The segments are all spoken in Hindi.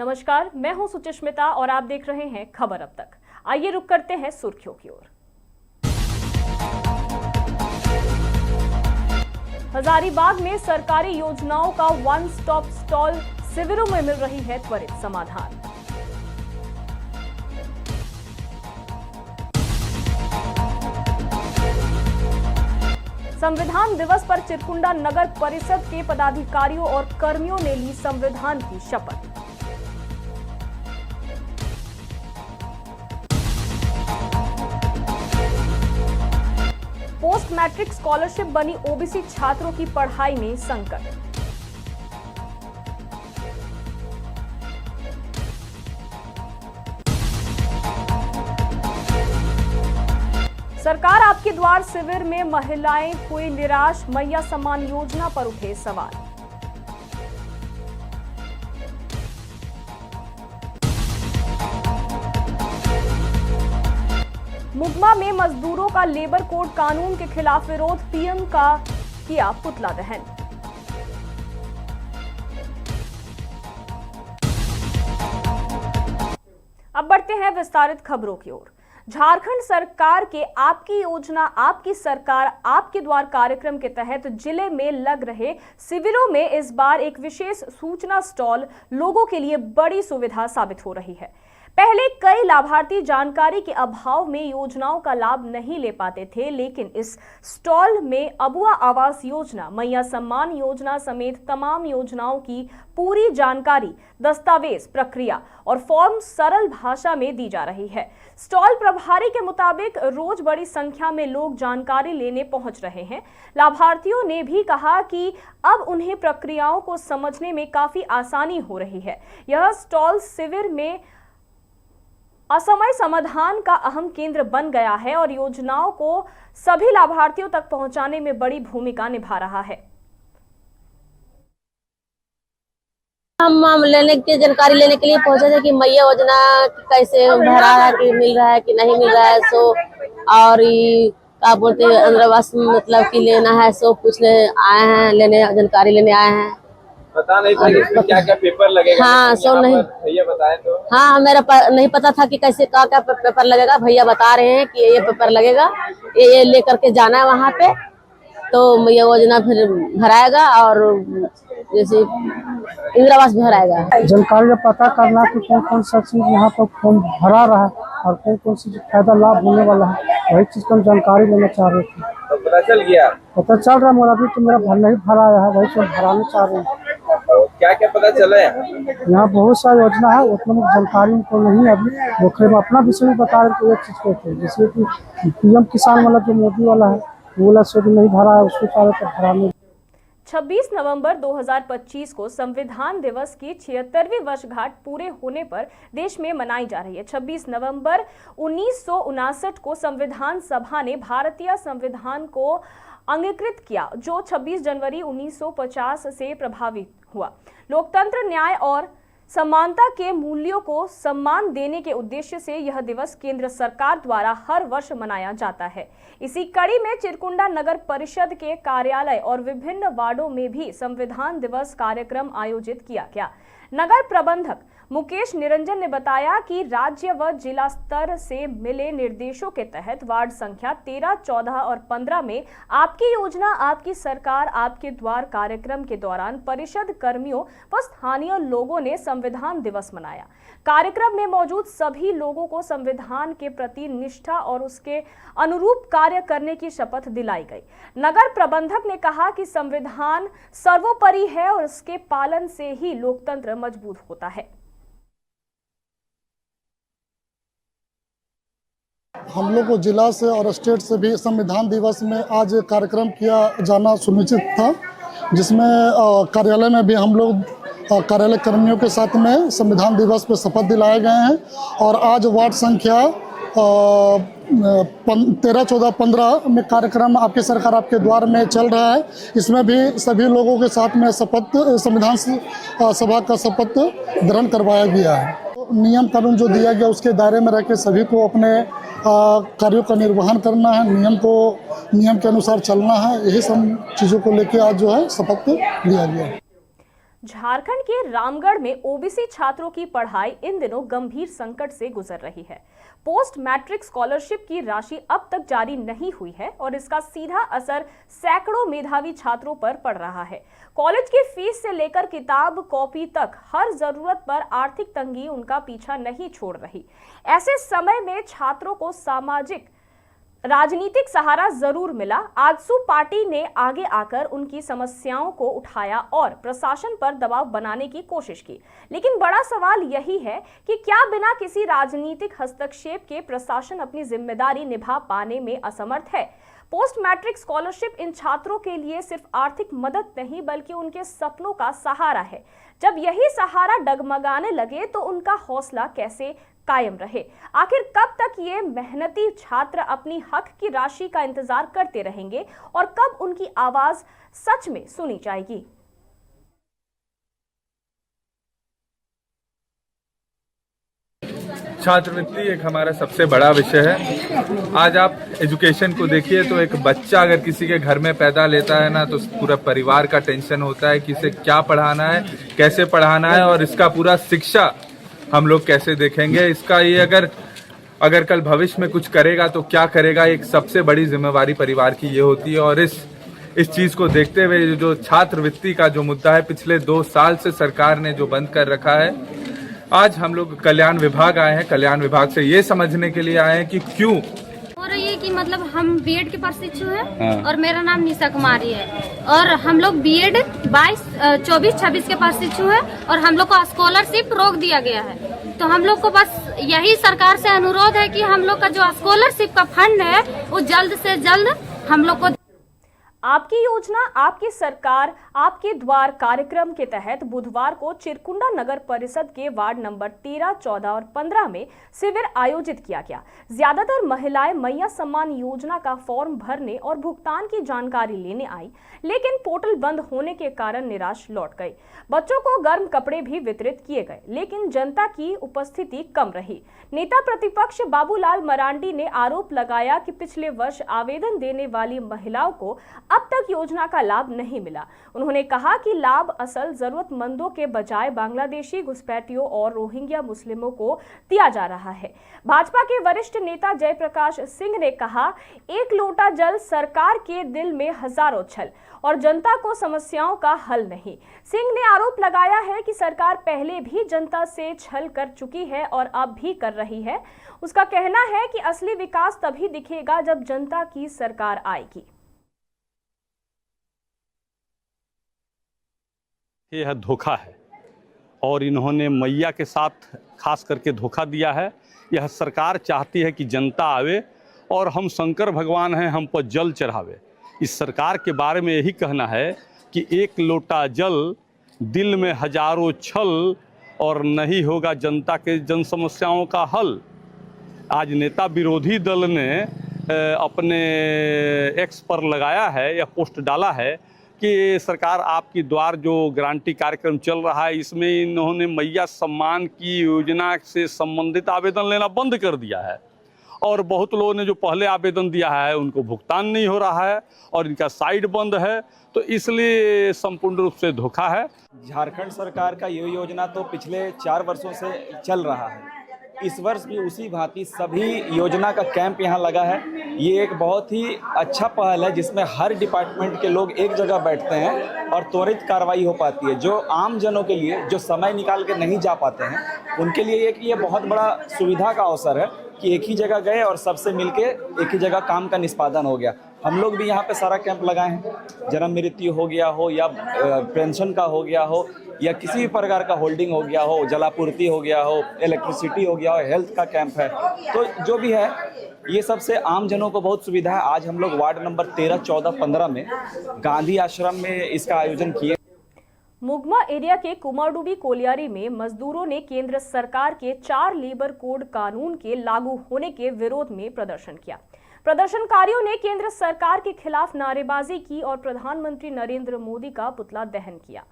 नमस्कार, मैं हूं सुचिस्मिता और आप देख रहे हैं खबर अब तक। आइए रुक करते हैं सुर्खियों की ओर। हजारीबाग में सरकारी योजनाओं का वन स्टॉप स्टॉल, शिविरों में मिल रही है त्वरित समाधान। संविधान दिवस पर चिरकुंडा नगर परिषद के पदाधिकारियों और कर्मियों ने ली संविधान की शपथ। पोस्ट मैट्रिक स्कॉलरशिप बनी ओबीसी छात्रों की पढ़ाई में संकट। सरकार आपके द्वार शिविर में महिलाएं हुई निराश, मैया सम्मान योजना पर उठे सवाल। मुगमा में मजदूरों का लेबर कोड कानून के खिलाफ विरोध, पीएम का किया पुतला दहन। अब बढ़ते हैं विस्तारित खबरों की ओर। झारखंड सरकार के आपकी योजना आपकी सरकार आपके द्वार कार्यक्रम के तहत जिले में लग रहे शिविरों में इस बार एक विशेष सूचना स्टॉल लोगों के लिए बड़ी सुविधा साबित हो रही है। पहले कई लाभार्थी जानकारी के अभाव में योजनाओं का लाभ नहीं ले पाते थे, लेकिन इस स्टॉल में अबुआ आवास योजना, मैया सम्मान योजना समेत तमाम योजनाओं की पूरी जानकारी, दस्तावेज, प्रक्रिया और फॉर्म सरल भाषा में दी जा रही है। स्टॉल प्रभारी के मुताबिक रोज बड़ी संख्या में लोग जानकारी लेने पहुंच रहे हैं। लाभार्थियों ने भी कहा कि अब उन्हें प्रक्रियाओं को समझने में काफी आसानी हो रही है। यह स्टॉल शिविर में असमय समाधान का अहम केंद्र बन गया है और योजनाओं को सभी लाभार्थियों तक पहुंचाने में बड़ी भूमिका निभा रहा है। हम लेने की जानकारी लेने के लिए पहुंचे थे कि मैया योजना कैसे भरा है, कि मिल रहा है कि नहीं मिल रहा है। सो और क्या बोलते हैं अंतर्वास मतलब कि लेना है, सो पूछने आए हैं, लेने जानकारी लेने आए हैं। पता नहीं था कि इसमें क्या क्या पेपर लगेगा। हाँ, सो नहीं भैया बताए तो। हाँ, मेरा नहीं पता था कि कैसे क्या क्या पेपर लगेगा। भैया बता रहे हैं कि ये पेपर लगेगा, ये लेकर के जाना है वहाँ पे, तो मैया योजना फिर भराएगा और जैसे इंदिरावास भी भराएगा। जानकारी का पता करना कि कौन कौन सा चीज यहाँ पर फॉर्म भरा रहा है और कौन कौन सी फायदा लाभ होने वाला है, वही चीज का हम जानकारी लेना चाह रहे थे। तो पता चल गया? पता चल रहा है, मेरा अभी तो मेरा घर नहीं भरा है, वही सब भराना चाह रहे हैं। तो क्या क्या पता चला है? यहाँ बहुत सारी योजना है, उतना जानकारी उनको नहीं है अभी। वो अपना विषय में बता रहे एक चीज कहते हैं, जैसे कि पीएम किसान वाला जो मोदी वाला है वो वाला से नहीं भरा है, उसको चाह रहे भराने। 26 नवंबर 2025 को संविधान दिवस की 76वीं वर्षगांठ पूरे होने पर देश में मनाई जा रही है। 26 नवंबर 1959 को संविधान सभा ने भारतीय संविधान को अंगीकृत किया, जो 26 जनवरी 1950 से प्रभावित हुआ। लोकतंत्र, न्याय और समानता के मूल्यों को सम्मान देने के उद्देश्य से यह दिवस केंद्र सरकार द्वारा हर वर्ष मनाया जाता है। इसी कड़ी में चिरकुंडा नगर परिषद के कार्यालय और विभिन्न वार्डों में भी संविधान दिवस कार्यक्रम आयोजित किया गया। नगर प्रबंधक मुकेश निरंजन ने बताया कि राज्य व जिला स्तर से मिले निर्देशों के तहत वार्ड संख्या 13, 14 और 15 में आपकी योजना आपकी सरकार आपके द्वार कार्यक्रम के दौरान परिषद कर्मियों व स्थानीय लोगों ने संविधान दिवस मनाया। कार्यक्रम में मौजूद सभी लोगों को संविधान के प्रति निष्ठा और उसके अनुरूप कार्य करने की शपथ दिलाई गई। नगर प्रबंधक ने कहा कि संविधान सर्वोपरि है और उसके पालन से ही लोकतंत्र मजबूत होता है। हम लोग को जिला से और स्टेट से भी संविधान दिवस में आज कार्यक्रम किया जाना सुनिश्चित था, जिसमें कार्यालय में भी हम लोग कार्यालय कर्मियों के साथ में संविधान दिवस पर शपथ दिलाए गए हैं। और आज वार्ड संख्या 13, 14, 15 में कार्यक्रम आपकी सरकार आपके द्वार में चल रहा है। इसमें भी सभी लोगों के साथ में शपथ संविधान सभा का शपथ ग्रहण करवाया गया है। नियम कानून जो दिया गया उसके दायरे में रहकर सभी को अपने कार्यों का निर्वहन करना है, नियम के अनुसार चलना है। यही सब चीज़ों को लेकर आज जो है शपथ लिया गया है। झारखंड के रामगढ़ में ओबीसी छात्रों की पढ़ाई इन दिनों गंभीर संकट से गुजर रही है। पोस्ट मैट्रिक स्कॉलरशिप की राशि अब तक जारी नहीं हुई है और इसका सीधा असर सैकड़ों मेधावी छात्रों पर पड़ रहा है। कॉलेज की फीस से लेकर किताब कॉपी तक हर जरूरत पर आर्थिक तंगी उनका पीछा नहीं छोड़ रही। ऐसे समय में छात्रों को सामाजिक राजनीतिक सहारा जरूर मिला। आजसू पार्टी ने आगे आकर उनकी समस्याओं को उठाया और प्रशासन पर दबाव बनाने की कोशिश की, लेकिन बड़ा सवाल यही है कि क्या बिना किसी राजनीतिक हस्तक्षेप के प्रशासन अपनी जिम्मेदारी निभा पाने में असमर्थ है। पोस्ट मैट्रिक स्कॉलरशिप इन छात्रों के लिए सिर्फ आर्थिक मदद नहीं बल्कि उनके सपनों का सहारा है। जब यही सहारा डगमगाने लगे तो उनका हौसला कैसे कायम रहे। आखिर कब तक ये मेहनती छात्र अपनी हक की राशि का इंतजार करते रहेंगे और कब उनकी आवाज सच में सुनी जाएगी। छात्रवृत्ति एक हमारा सबसे बड़ा विषय है। आज आप एजुकेशन को देखिए तो एक बच्चा अगर किसी के घर में पैदा लेता है ना तो पूरा परिवार का टेंशन होता है कि इसे क्या पढ़ाना है, कैसे पढ़ाना है और इसका पूरा शिक्षा हम लोग कैसे देखेंगे। इसका ये अगर कल भविष्य में कुछ करेगा तो क्या करेगा, एक सबसे बड़ी जिम्मेवारी परिवार की ये होती है। और इस चीज को देखते हुए जो छात्रवृत्ति का जो मुद्दा है पिछले 2 साल से सरकार ने जो बंद कर रखा है, आज हम लोग कल्याण विभाग आए हैं। कल्याण विभाग से ये समझने के लिए आए हैं कि क्यों हो रही है कि मतलब हम बीएड के प्रशिक्षु हैं और मेरा नाम निशा कुमारी है और हम लोग बीएड 24-26 के प्रशिक्षु हैं और हम लोग को स्कॉलरशिप रोक दिया गया है। तो हम लोग को बस यही सरकार से अनुरोध है कि हम लोग का जो स्कॉलरशिप का फंड है वो जल्द से जल्द हम लोग को। आपकी योजना आपकी सरकार आपके द्वार कार्यक्रम के तहत बुधवार को चिरकुंडा नगर परिषद के वार्ड नंबर 13, 14 और 15 में शिविर आयोजित किया गया। ज्यादातर महिलाएं मैया सम्मान योजना का फॉर्म भरने और भुगतान की जानकारी लेने आई, लेकिन पोर्टल बंद होने के कारण निराश लौट गई। बच्चों को गर्म कपड़े भी वितरित किए गए, लेकिन जनता की उपस्थिति कम रही। नेता प्रतिपक्ष बाबूलाल मरांडी ने आरोप लगाया कि पिछले वर्ष आवेदन देने वाली महिलाओं को अब तक योजना का लाभ नहीं मिला। उन्होंने कहा कि लाभ असल जरूरतमंदों के बजाय बांग्लादेशी घुसपैठियों और रोहिंग्या मुस्लिमों को दिया जा रहा है। भाजपा के वरिष्ठ नेता जयप्रकाश सिंह ने कहा, एक लोटा जल सरकार के दिल में हजारों छल और जनता को समस्याओं का हल नहीं। सिंह ने आरोप लगाया है कि सरकार पहले भी जनता से छल कर चुकी है और अब भी कर रही है। उसका कहना है कि असली विकास तभी दिखेगा जब जनता की सरकार आएगी। यह धोखा है और इन्होंने मैया के साथ खास करके धोखा दिया है। यह सरकार चाहती है कि जनता आवे और हम शंकर भगवान हैं, हम पर जल चढ़ावे। इस सरकार के बारे में यही कहना है कि एक लोटा जल दिल में हजारों छल और नहीं होगा जनता के जन समस्याओं का हल। आज नेता विरोधी दल ने अपने एक्स पर लगाया है या पोस्ट डाला है कि सरकार आपकी द्वार जो गारंटी कार्यक्रम चल रहा है इसमें इन्होंने मैया सम्मान की योजना से संबंधित आवेदन लेना बंद कर दिया है और बहुत लोगों ने जो पहले आवेदन दिया है उनको भुगतान नहीं हो रहा है और इनका साइट बंद है। तो इसलिए संपूर्ण रूप से धोखा है। झारखंड सरकार का ये योजना तो पिछले 4 वर्षों से चल रहा है। इस वर्ष भी उसी भांति सभी योजना का कैंप यहाँ लगा है। ये एक बहुत ही अच्छा पहल है जिसमें हर डिपार्टमेंट के लोग एक जगह बैठते हैं और त्वरित कार्रवाई हो पाती है। जो आम जनों के लिए जो समय निकाल के नहीं जा पाते हैं उनके लिए ये बहुत बड़ा सुविधा का अवसर है कि एक ही जगह गए और सबसे मिलके एक ही जगह काम का निष्पादन हो गया। हम लोग भी यहाँ पे सारा कैंप लगाए हैं, जन्म मृत्यु हो गया हो या पेंशन का हो गया हो या किसी भी प्रकार का होल्डिंग हो गया हो, जलापूर्ति हो गया हो, इलेक्ट्रिसिटी हो गया हो, हेल्थ का कैंप है। तो जो भी है ये सबसे आम जनों को बहुत सुविधा है। आज हम लोग वार्ड नंबर 13, 14, 15 में गांधी आश्रम में इसका आयोजन किए। मुगमा एरिया के कुमारडुबी कोलियारी में मजदूरों ने केंद्र सरकार के 4 लेबर कोड कानून के लागू होने के विरोध में प्रदर्शन किया। प्रदर्शनकारियों ने केंद्र सरकार के खिलाफ नारेबाजी की और प्रधानमंत्री नरेंद्र मोदी का पुतला दहन किया।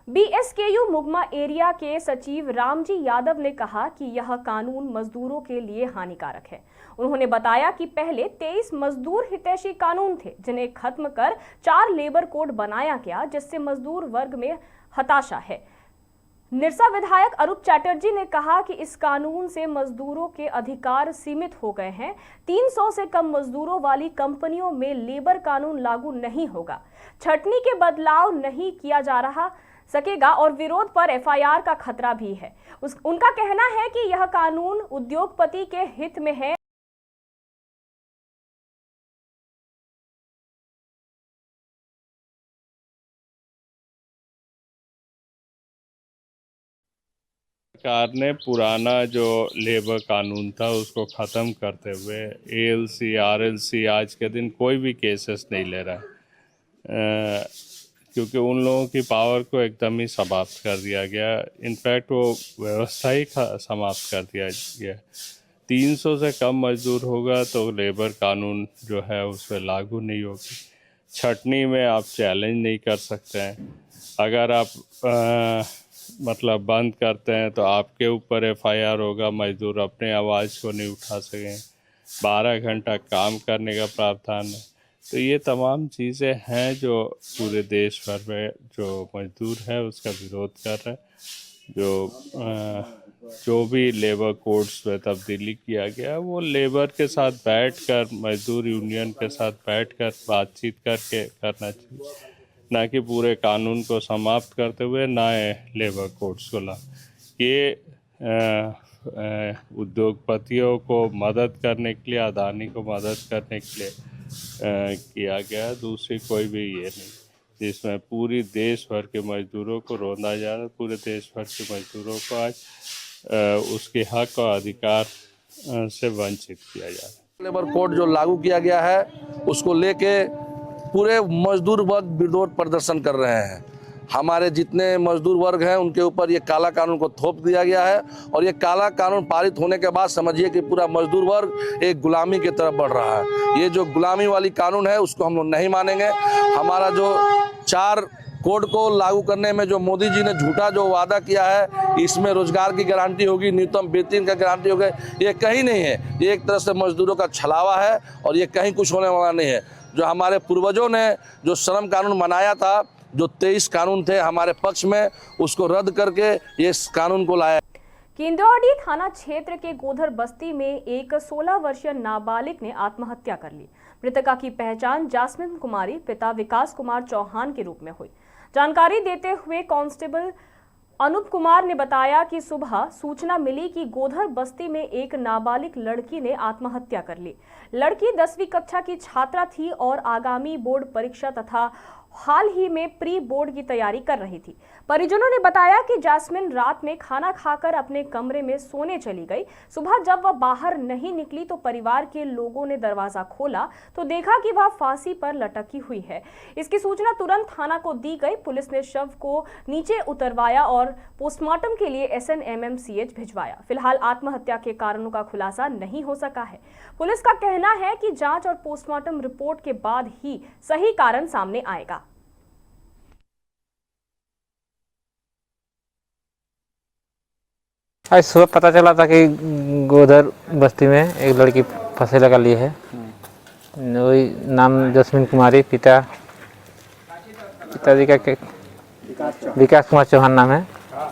बीएसकेयू मुगमा एरिया के सचिव रामजी यादव ने कहा कि यह कानून मजदूरों के लिए हानिकारक है। उन्होंने बताया कि पहले 23 मजदूर हितैषी कानून थे, जिन्हें खत्म कर 4 लेबर कोड बनाया गया, जिससे मजदूर वर्ग में हताशा है। निरसा विधायक अरूप चैटर्जी ने कहा कि इस कानून से मजदूरों के अधिकार सीमित हो गए हैं। 300 से कम मजदूरों वाली कंपनियों में लेबर कानून लागू नहीं होगा। छटनी के बदलाव नहीं किया जा रहा सकेगा और विरोध पर एफआईआर का खतरा भी है। उनका कहना है कि यह कानून उद्योगपति के हित में है। सरकार ने पुराना जो लेबर कानून था उसको ख़त्म करते हुए एएलसी आरएलसी आज के दिन कोई भी केसेस नहीं ले रहा है, क्योंकि उन लोगों की पावर को एकदम ही समाप्त कर दिया गया। इनफैक्ट वो व्यवस्था ही समाप्त कर दिया गया। 300 से कम मजदूर होगा तो लेबर कानून जो है उस पर लागू नहीं होगी। छटनी में आप चैलेंज नहीं कर सकते हैं। अगर आप मतलब बंद करते हैं तो आपके ऊपर एफआईआर होगा, मजदूर अपने आवाज़ को नहीं उठा सकें। 12 घंटा काम करने का प्रावधान है। तो ये तमाम चीज़ें हैं जो पूरे देश भर में जो मजदूर है उसका विरोध कर रहे हैं। जो भी लेबर कोड्स में तब्दीली किया गया वो लेबर के साथ बैठकर, मजदूर यूनियन के साथ बैठकर बातचीत करके करना चाहिए, ना कि पूरे कानून को समाप्त करते हुए नए लेबर कोड्स को ला। ये उद्योगपतियों को मदद करने के लिए, अदानी को मदद करने के लिए किया गया, दूसरी कोई भी ये नहीं, जिसमें पूरी देश भर के मजदूरों को रोंदा जा रहा है। पूरे देश भर के मजदूरों को आज उसके हक और अधिकार से वंचित किया जा रहा है। लेबर कोड जो लागू किया गया है उसको लेके पूरे मजदूर वर्ग विरोध प्रदर्शन कर रहे हैं। हमारे जितने मजदूर वर्ग हैं उनके ऊपर ये काला कानून को थोप दिया गया है और ये काला कानून पारित होने के बाद समझिए कि पूरा मजदूर वर्ग एक गुलामी की तरफ बढ़ रहा है। ये जो गुलामी वाली कानून है उसको हम लोग नहीं मानेंगे। हमारा जो 4 कोड को लागू करने में जो मोदी जी ने झूठा जो वादा किया है, इसमें रोजगार की गारंटी होगी, न्यूनतम वेतन का गारंटी होगी, ये कहीं नहीं है। ये एक तरह से मजदूरों का छलावा है और ये कहीं कुछ होने वाला नहीं है। जो हमारे पूर्वजों ने जो श्रम कानून बनाया था, जो 23 कानून थे हमारे पक्ष में, उसको रद्द करके ये कानून को लाया। किंदौड़ी थाना क्षेत्र के गोधर बस्ती में एक 16 वर्षीय नाबालिग ने आत्महत्या कर ली। मृतका की पहचान जास्मिन कुमारी पिता विकास कुमार चौहान के रूप में हुई। जानकारी देते हुए कांस्टेबल अनूप कुमार ने बताया कि सुबह सूचना मिली कि गोधर बस्ती में एक नाबालिग लड़की ने आत्महत्या कर ली। लड़की 10वीं कक्षा की छात्रा थी और आगामी बोर्ड परीक्षा तथा हाल ही में प्री बोर्ड की तैयारी कर रही थी। परिजनों ने बताया कि जास्मिन रात में खाना खाकर अपने कमरे में सोने चली गई। सुबह जब वह बाहर नहीं निकली तो परिवार के लोगों ने दरवाजा खोला तो देखा कि वह फांसी पर लटकी हुई है। इसकी सूचना तुरंत थाना को दी गई। पुलिस ने शव को नीचे उतरवाया और पोस्टमार्टम के लिए SNMMCH भिजवाया। फिलहाल आत्महत्या के कारणों का खुलासा नहीं हो सका है। पुलिस का कहना है कि जांच और पोस्टमार्टम रिपोर्ट के बाद ही सही कारण सामने आएगा। आज सुबह पता चला था कि गोधर बस्ती में एक लड़की फांसी लगा ली है। वही नाम जस्मिन कुमारी, पिताजी का विकास कुमार चौहान नाम है।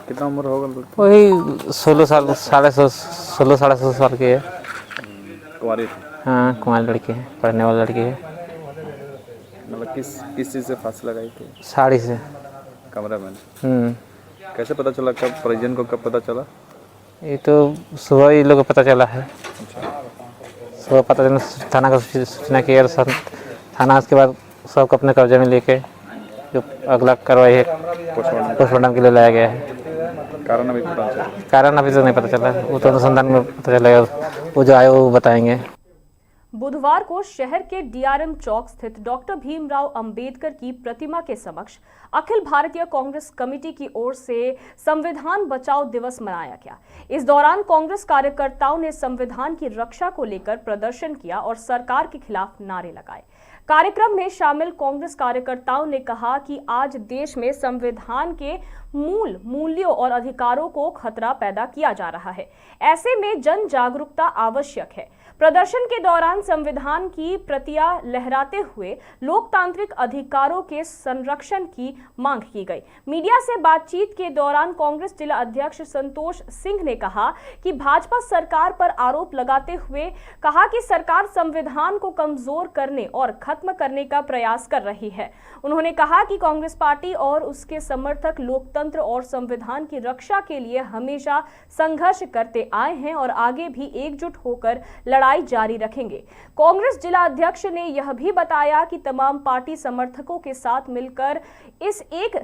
कितना उम्र होगा? वही 16 साल, 16-16.5 साल की है। कुमारी? हाँ, कुमारी लड़की है, पढ़ने वाली लड़की है। मतलब किस चीज़ से फांसी लगाई थी? साड़ी से। कमरे में? कैसे पता चला? कब परिजन को कब पता चला? ये तो सुबह ही लोगों को पता चला है। सुबह पता चला, थाना को सूचना किया और थाना उसके बाद सबको अपने कब्जे में लेके जो अगला कार्रवाई है पोस्टमार्टम के लिए लाया गया है। कारण अभी पता चला? कारण अभी तो नहीं पता चला, वो तो अनुसंधान में पता चलेगा। वो जो आए वो बताएंगे। बुधवार को शहर के DRM चौक स्थित डॉक्टर भीमराव अंबेडकर की प्रतिमा के समक्ष अखिल भारतीय कांग्रेस कमेटी की ओर से संविधान बचाओ दिवस मनाया गया। इस दौरान कांग्रेस कार्यकर्ताओं ने संविधान की रक्षा को लेकर प्रदर्शन किया और सरकार के खिलाफ नारे लगाए। कार्यक्रम में शामिल कांग्रेस कार्यकर्ताओं ने कहा कि आज देश में संविधान के मूल मूल्यों और अधिकारों को खतरा पैदा किया जा रहा है। ऐसे में जन जागरूकता आवश्यक है। प्रदर्शन के दौरान संविधान की प्रतियां लहराते हुए लोकतांत्रिक अधिकारों के संरक्षण की मांग की गई। मीडिया से बातचीत के दौरान कांग्रेस जिला अध्यक्ष संतोष सिंह ने कहा कि भाजपा सरकार पर आरोप लगाते हुए कहा कि सरकार संविधान को कमजोर करने और खत्म करने का प्रयास कर रही है। उन्होंने कहा कि कांग्रेस पार्टी और उसके समर्थक लोकतंत्र और संविधान की रक्षा के लिए हमेशा संघर्ष करते आए हैं और आगे भी एकजुट होकर लड़ाई जारी रखेंगे। कांग्रेस जिला अध्यक्ष ने यह भी बताया कि तमाम पार्टी समर्थकों के साथ मिलकर इस एक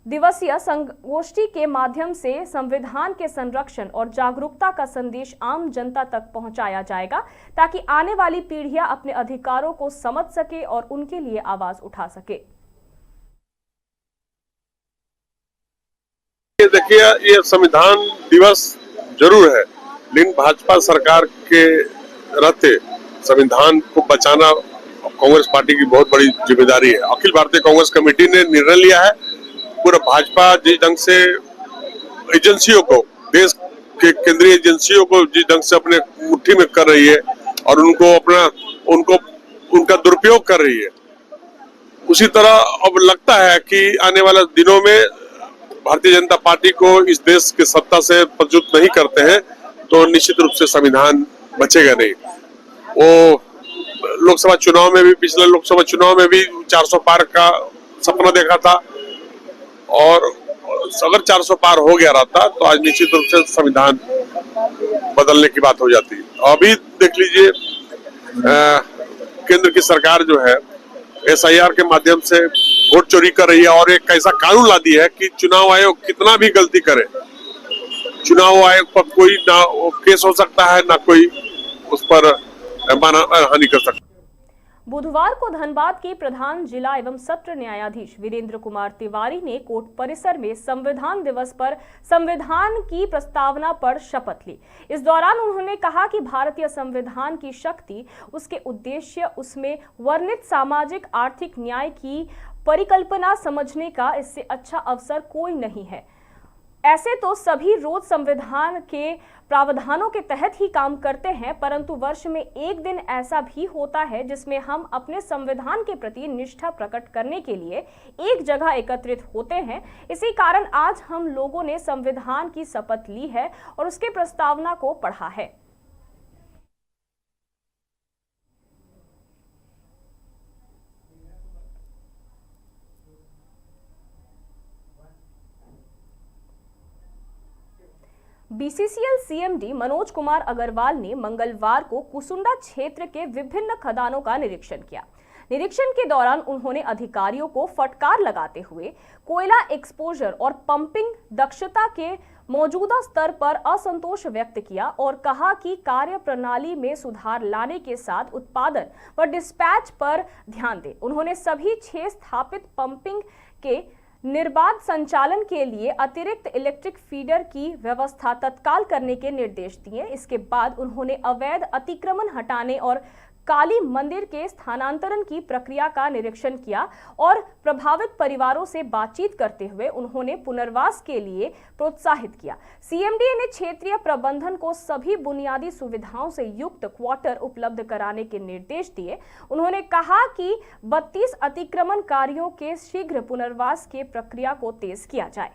दिवसीय संगोष्ठी के माध्यम से संविधान के संरक्षण और जागरूकता का संदेश आम जनता तक पहुंचाया जाएगा, ताकि आने वाली पीढ़ियां अपने अधिकारों को समझ सके और उनके लिए आवाज उठा सके। देखिए, ये संविधान दिवस जरूर है, लेकिन भाजपा सरकार के रहते संविधान को बचाना कांग्रेस पार्टी की बहुत बड़ी जिम्मेदारी है। अखिल भारतीय कांग्रेस कमेटी ने निर्णय लिया है, पूरा भाजपा जिस ढंग से एजेंसियों को, देश के केंद्रीय एजेंसियों को जिस ढंग से अपने मुट्ठी में कर रही है और उनका दुरुपयोग कर रही है, उसी तरह अब लगता है कि आने वाले दिनों में भारतीय जनता पार्टी को इस देश के सत्ता से प्रच्युत नहीं करते हैं तो निश्चित रूप से संविधान बचेगा नहीं। वो लोकसभा चुनाव में भी, पिछले लोकसभा चुनाव में भी 400 पार का सपना देखा था, और अगर 400 पार हो गया रहता तो आज निश्चित रूप से संविधान बदलने की बात हो जाती। अभी देख लीजिए, केंद्र की सरकार जो है SIR के माध्यम से वोट चोरी कर रही है और एक ऐसा कानून ला दिया है कि चुनाव आयोग कितना भी गलती करे, चुनाव आयोग पर कोई ना केस हो सकता है, ना कोई उस पर मानहानि कर सकता है। बुधवार को धनबाद के प्रधान जिला एवं सत्र न्यायाधीश वीरेंद्र कुमार तिवारी ने कोर्ट परिसर में संविधान दिवस पर संविधान की प्रस्तावना पर शपथ ली। इस दौरान उन्होंने कहा कि भारतीय संविधान की शक्ति, उसके उद्देश्य, उसमें वर्णित सामाजिक आर्थिक न्याय की परिकल्पना समझने का इससे अच्छा अवसर कोई नहीं है। ऐसे तो सभी रोज संविधान के प्रावधानों के तहत ही काम करते हैं, परंतु वर्ष में एक दिन ऐसा भी होता है जिसमें हम अपने संविधान के प्रति निष्ठा प्रकट करने के लिए एक जगह एकत्रित होते हैं। इसी कारण आज हम लोगों ने संविधान की शपथ ली है और उसके प्रस्तावना को पढ़ा है। BCCL CMD मनोज कुमार अग्रवाल ने मंगलवार को कुसुंडा क्षेत्र के विभिन्न खदानों का निरीक्षण किया। निरीक्षण के दौरान उन्होंने अधिकारियों को फटकार लगाते हुए कोयला एक्सपोजर और पंपिंग दक्षता के मौजूदा स्तर पर असंतोष व्यक्त किया और कहा कि कार्य प्रणाली में सुधार लाने के साथ उत्पादन व डिस्पैच पर ध्यान दें। उन्होंने सभी 6 स्थापित पंपिंग के निर्बाध संचालन के लिए अतिरिक्त इलेक्ट्रिक फीडर की व्यवस्था तत्काल करने के निर्देश दिए। इसके बाद उन्होंने अवैध अतिक्रमण हटाने और काली मंदिर के स्थानांतरण की प्रक्रिया का निरीक्षण किया और प्रभावित परिवारों से बातचीत करते हुए उन्होंने पुनर्वास के लिए प्रोत्साहित किया। CMD ने क्षेत्रीय प्रबंधन को सभी बुनियादी सुविधाओं से युक्त क्वार्टर उपलब्ध कराने के निर्देश दिए। उन्होंने कहा कि 32 अतिक्रमणकारियों के शीघ्र पुनर्वास के प्रक्रिया को तेज किया जाए।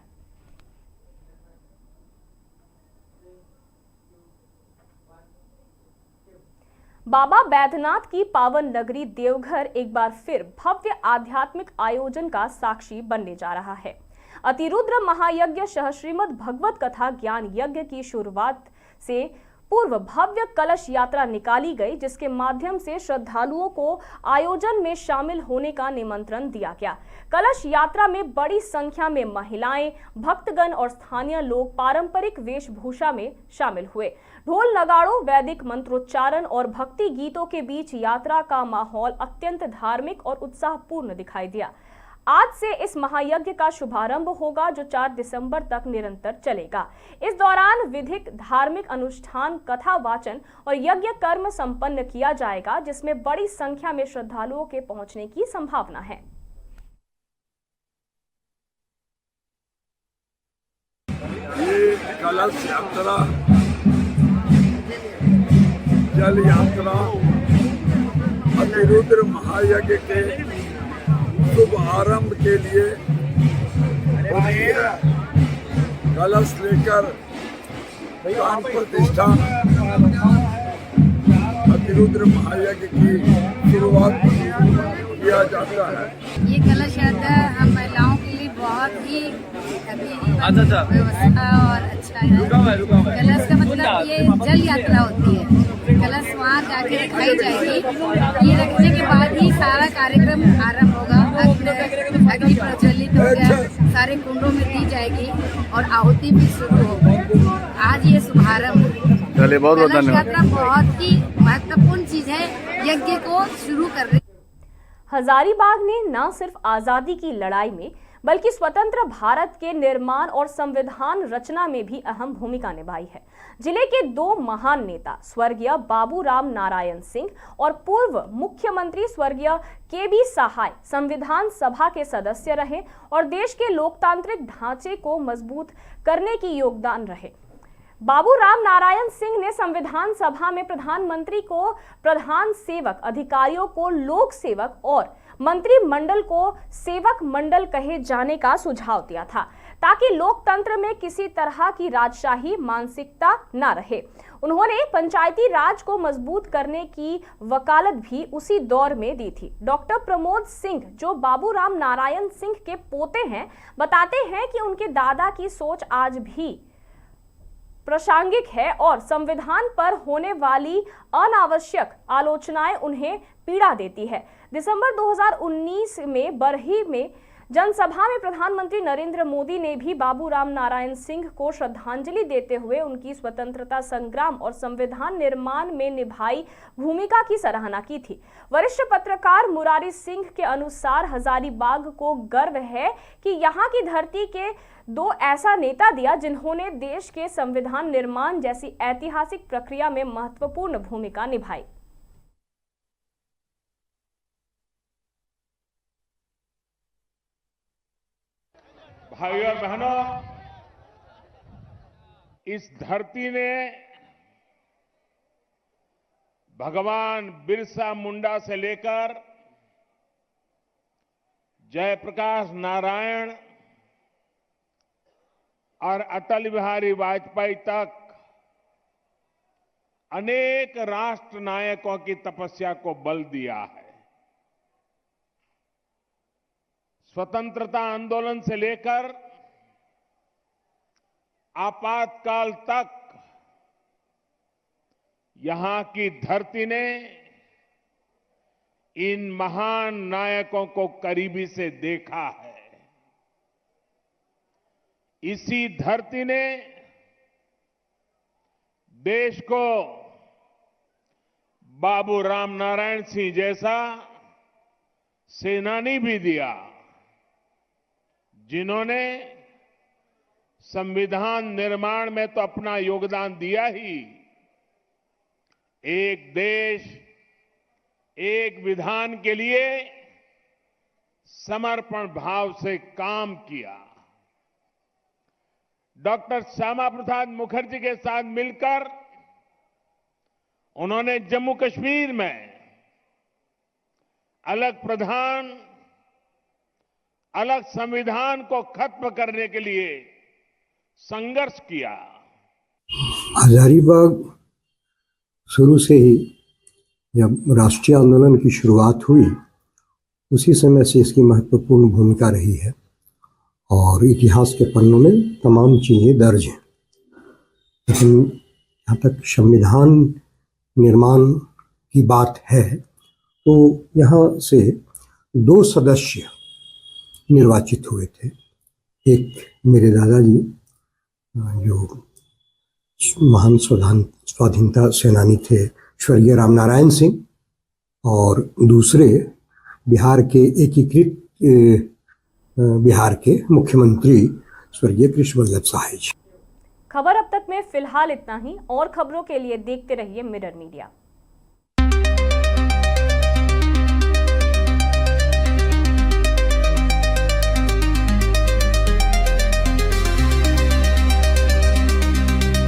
बाबा बैद्यनाथ की पावन नगरी देवघर एक बार फिर भव्य आध्यात्मिक आयोजन का साक्षी बनने जा रहा है। अतिरुद्र महायज्ञ सह श्रीमद् भगवत कथा ज्ञान यज्ञ की शुरुआत से पूर्व भव्य कलश यात्रा निकाली गई, जिसके माध्यम से श्रद्धालुओं को आयोजन में शामिल होने का निमंत्रण दिया गया। कलश यात्रा में बड़ी संख्या में महिलाएं, भक्तगण और स्थानीय लोग पारंपरिक वेशभूषा में शामिल हुए। ढोल नगाड़ों, वैदिक मंत्रोच्चारण और भक्ति गीतों के बीच यात्रा का माहौल अत्यंत धार्मिक और उत्साहपूर्ण दिखाई दिया। आज से इस महायज्ञ का शुभारंभ होगा जो 4 दिसंबर तक निरंतर चलेगा। इस दौरान विधिक, धार्मिक अनुष्ठान, कथा वाचन और यज्ञ कर्म संपन्न किया जाएगा, जिसमें बड़ी संख्या में श्रद्धालुओं के पहुंचने की संभावना है। ये कलश यात्रा, जल यात्रा अतिरुद्र महायज्ञ के शुभ आरंभ के लिए होती है। कलश लेकर प्राण प्रतिष्ठा अतिरुद्र महायज्ञ की शुरुआत किया जाता है। ये कलश यात्रा हम महिलाओं के लिए बहुत ही व्यवस्था और अच्छा है। कलश का मतलब ये जल यात्रा होती है। कलश वहाँ जाके रखाई जाएगी। ये रखने के बाद ही सारा कार्यक्रम आरंभ होगा। अग्नि प्रज्वलित हो गया, सारे कुंडों में दी जाएगी और आहुति भी शुरू होगी। आज ये शुभारंभ कलश यात्रा बहुत ही महत्वपूर्ण चीज है। यज्ञ को शुरू कर रही। हजारीबाग ने न सिर्फ आजादी की लड़ाई में बल्कि स्वतंत्र भारत के निर्माण और संविधान रचना में भी अहम भूमिका निभाई है। जिले के 2 महान नेता स्वर्गीय बाबूराम नारायण सिंह और पूर्व मुख्यमंत्री स्वर्गीय केबी सहाय संविधान सभा के सदस्य रहे और देश के लोकतांत्रिक ढांचे को मजबूत करने की योगदान रहे। बाबूराम नारायण सिंह ने संविधान सभा में प्रधानमंत्री को प्रधान सेवक, अधिकारियों को लोक सेवक और मंत्रिमंडल को सेवक मंडल कहे जाने का सुझाव दिया था, ताकि लोकतंत्र में किसी तरह की राजशाही मानसिकता न रहे। उन्होंने पंचायती राज को मजबूत करने की वकालत भी उसी दौर में दी थी। डॉक्टर प्रमोद सिंह, जो बाबूराम नारायण सिंह के पोते हैं, बताते हैं कि उनके दादा की सोच आज भी प्रासंगिक है और संविधान पर होने वाली अनावश्यक आलोचनाएं उन्हें पीड़ा देती है। दिसंबर 2019 में बरही में जनसभा में प्रधानमंत्री नरेंद्र मोदी ने भी बाबूराम नारायण सिंह को श्रद्धांजलि देते हुए उनकी स्वतंत्रता संग्राम और संविधान निर्माण में निभाई भूमिका की सराहना की थी। वरिष्ठ पत्रकार मुरारी सिंह के अनुसार हजारीबाग को गर्व है कि यहाँ की धरती के 2 ऐसा नेता दिया जिन्होंने देश के संविधान निर्माण जैसी ऐतिहासिक प्रक्रिया में महत्वपूर्ण भूमिका निभाई। भाइयों और बहनों, इस धरती ने भगवान बिरसा मुंडा से लेकर जयप्रकाश नारायण और अटल बिहारी वाजपेयी तक अनेक राष्ट्र नायकों की तपस्या को बल दिया है। स्वतंत्रता आंदोलन से लेकर आपातकाल तक यहां की धरती ने इन महान नायकों को करीबी से देखा है। इसी धरती ने देश को बाबू राम नारायण सिंह जैसा सेनानी भी दिया, जिन्होंने संविधान निर्माण में तो अपना योगदान दिया ही, एक देश एक विधान के लिए समर्पण भाव से काम किया। डॉक्टर श्यामा प्रसाद मुखर्जी के साथ मिलकर उन्होंने जम्मू कश्मीर में अलग प्रधान, अलग संविधान को खत्म करने के लिए संघर्ष किया। हजारीबाग शुरू से ही जब राष्ट्रीय आंदोलन की शुरुआत हुई, उसी समय से इसकी महत्वपूर्ण भूमिका रही है और इतिहास के पन्नों में तमाम चीजें दर्ज हैं। लेकिन जहाँ तक संविधान निर्माण की बात है, तो यहाँ से 2 सदस्य निर्वाचित हुए थे। एक मेरे दादाजी, जो महान स्वाधीनता सेनानी थे, स्वर्गीय राम नारायण सिंह, और दूसरे बिहार के एकीकृत बिहार के मुख्यमंत्री स्वर्गीय कृष्ण वल्लभ सहाय जी। खबर अब तक में फिलहाल इतना ही। और खबरों के लिए देखते रहिए मिरर मीडिया।